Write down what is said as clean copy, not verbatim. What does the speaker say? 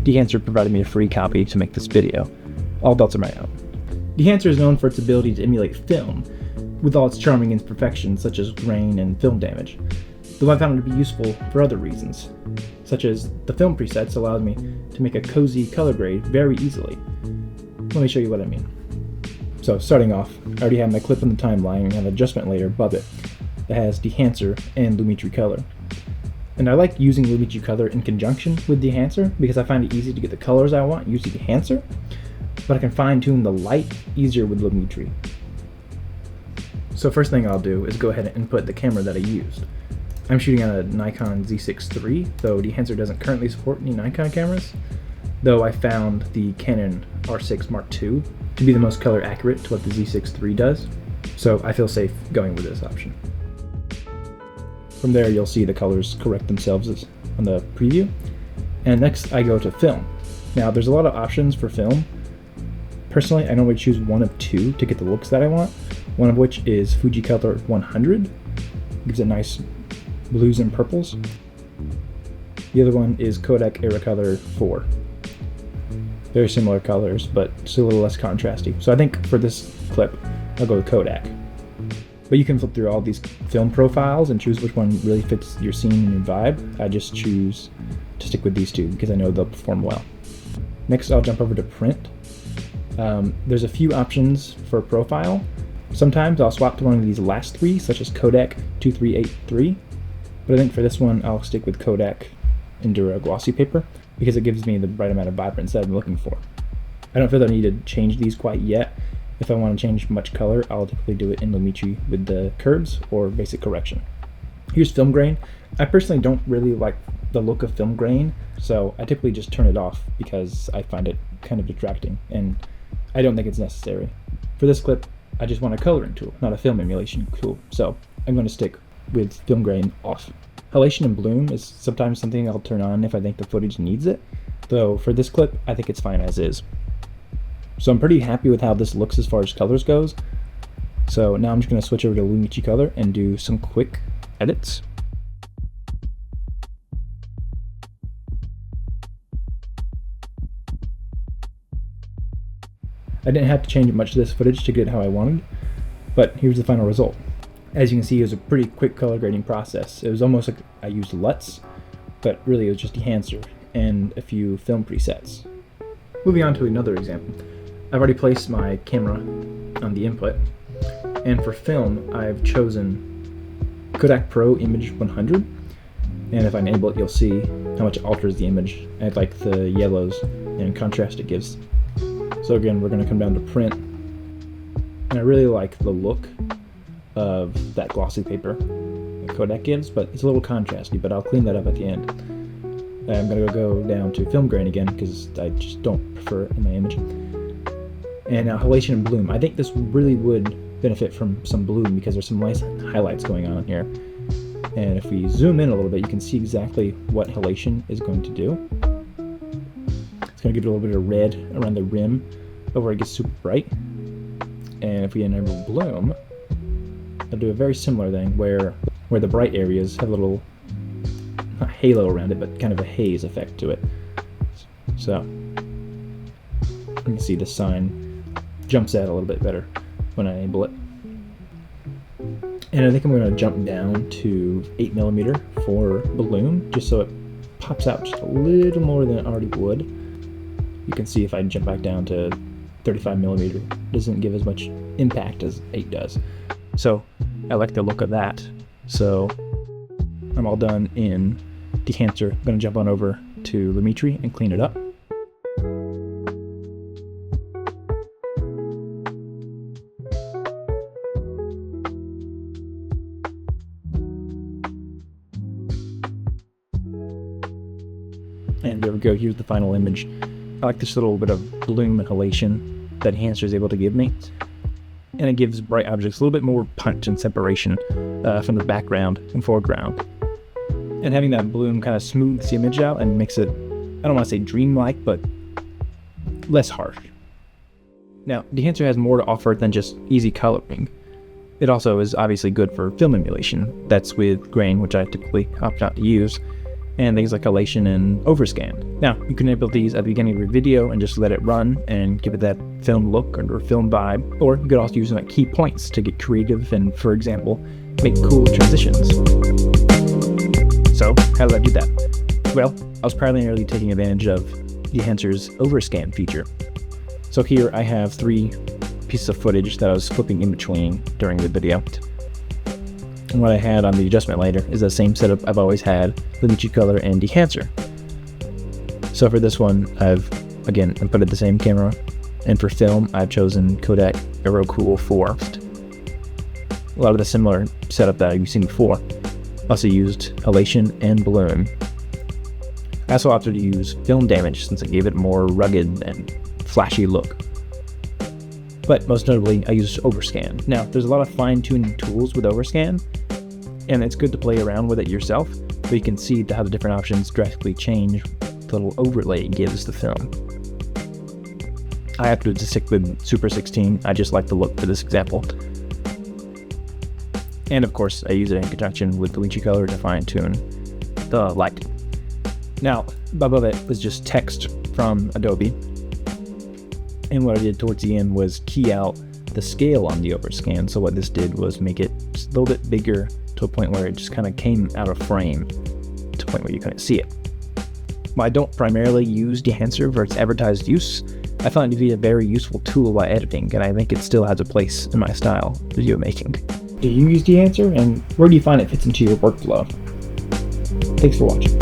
Dehancer provided me a free copy to make this video. All belts are my own. Dehancer is known for its ability to emulate film, with all its charming imperfections such as grain and film damage, though I found it to be useful for other reasons, such as the film presets allowed me to make a cozy color grade very easily. Let me show you what I mean. So starting off, I already have my clip on the timeline and have an adjustment layer above it that has Dehancer and Lumetri color. And I like using Lumetri color in conjunction with Dehancer because I find it easy to get the colors I want using Dehancer, but I can fine tune the light easier with Lumetri. So first thing I'll do is go ahead and input the camera that I used. I'm shooting on a Nikon Z6 III, though Dehancer doesn't currently support any Nikon cameras, though I found the Canon R6 Mark II to be the most color accurate to what the Z6 III does, so I feel safe going with this option. From there you'll see the colors correct themselves on the preview, and next I go to film. Now there's a lot of options for film. Personally, I normally choose one of two to get the looks that I want, one of which is Fuji Color 100, gives it nice blues and purples. The other one is Kodak Aerocolor 4. Very similar colors, but just a little less contrasty. So I think for this clip, I'll go with Kodak. But you can flip through all these film profiles and choose which one really fits your scene and your vibe. I just choose to stick with these two because I know they'll perform well. Next, I'll jump over to print. There's a few options for profile. Sometimes I'll swap to one of these last three, such as Kodak 2383, but I think for this one I'll stick with Kodak Endura glossy paper because it gives me the right amount of vibrance that I'm looking for. I don't feel that I need to change these quite yet. If I want to change much color, I'll typically do it in Lumetri with the curves or basic correction. Here's film grain. I personally don't really like the look of film grain, so I typically just turn it off because I find it kind of distracting and I don't think it's necessary. For this clip, I just want a coloring tool, not a film emulation tool, so I'm going to stick with film grain off. Halation and bloom is sometimes something I'll turn on if I think the footage needs it, though for this clip, I think it's fine as is. So I'm pretty happy with how this looks as far as colors goes. So now I'm just going to switch over to Lumetri color and do some quick edits. I didn't have to change much of this footage to get it how I wanted, but here's the final result. As you can see, it was a pretty quick color grading process. It was almost like I used LUTs, but really it was just Dehancer and a few film presets. Moving on to another example. I've already placed my camera on the input, and for film I've chosen Kodak Pro Image 100, and if I enable it you'll see how much it alters the image. I like the yellows and contrast it gives. So again, we're going to come down to print, and I really like the look of that glossy paper that Kodak gives, but it's a little contrasty, but I'll clean that up at the end. And I'm going to go down to film grain again because I just don't prefer it in my image. And now halation and bloom. I think this really would benefit from some bloom because there's some nice highlights going on here. And if we zoom in a little bit, you can see exactly what halation is going to do. It's going to give it a little bit of red around the rim where it gets super bright. And if we enable bloom, it'll do a very similar thing where the bright areas have a little, not halo around it, but kind of a haze effect to it. So you can see the sign jumps out a little bit better when I enable it. And I think I'm going to jump down to 8mm for bloom, just so it pops out just a little more than it already would. You can see if I jump back down to 35mm, it doesn't give as much impact as 8 does. So I like the look of that. So I'm all done in Dehancer. I'm going to jump on over to Lumetri and clean it up. And there we go, here's the final image. I like this little bit of bloom and halation that Dehancer is able to give me. And it gives bright objects a little bit more punch and separation from the background and foreground. And having that bloom kind of smooths the image out and makes it, I don't want to say dreamlike, but less harsh. Now, Dehancer has more to offer than just easy coloring. It also is obviously good for film emulation. That's with grain, which I typically opt not to use. and things like halation and overscan. Now, you can enable these at the beginning of your video and just let it run and give it that film look or film vibe, or you could also use them at key points to get creative and, for example, make cool transitions. So, how did I do that? Well, I was primarily taking advantage of Dehancer's overscan feature. So here I have 3 pieces of footage that I was flipping in between during the video. And what I had on the adjustment lighter is the same setup I've always had, Lumetri color and Dehancer. So for this one, I've again inputted the same camera, and for film, I've chosen Kodak Aero Cool 4. A lot of the similar setup that you've seen before. Also used halation and bloom. I also opted to use film damage since it gave it more rugged and flashy look. But most notably, I used overscan. Now, there's a lot of fine-tuning tools with overscan, and it's good to play around with it yourself, but you can see how the different options drastically change the little overlay it gives the film. I opted to stick with Super 16, I just like the look for this example. And of course, I use it in conjunction with the Lumetri color to fine-tune the light. Now, above it was just text from Adobe, and what I did towards the end was key out the scale on the overscan. So what this did was make it just a little bit bigger to a point where it just kind of came out of frame to a point where you couldn't see it. While I don't primarily use Dehancer for its advertised use, I find it to be a very useful tool while editing, and I think it still has a place in my style of video making. Do you use Dehancer, and where do you find it fits into your workflow? Thanks for watching.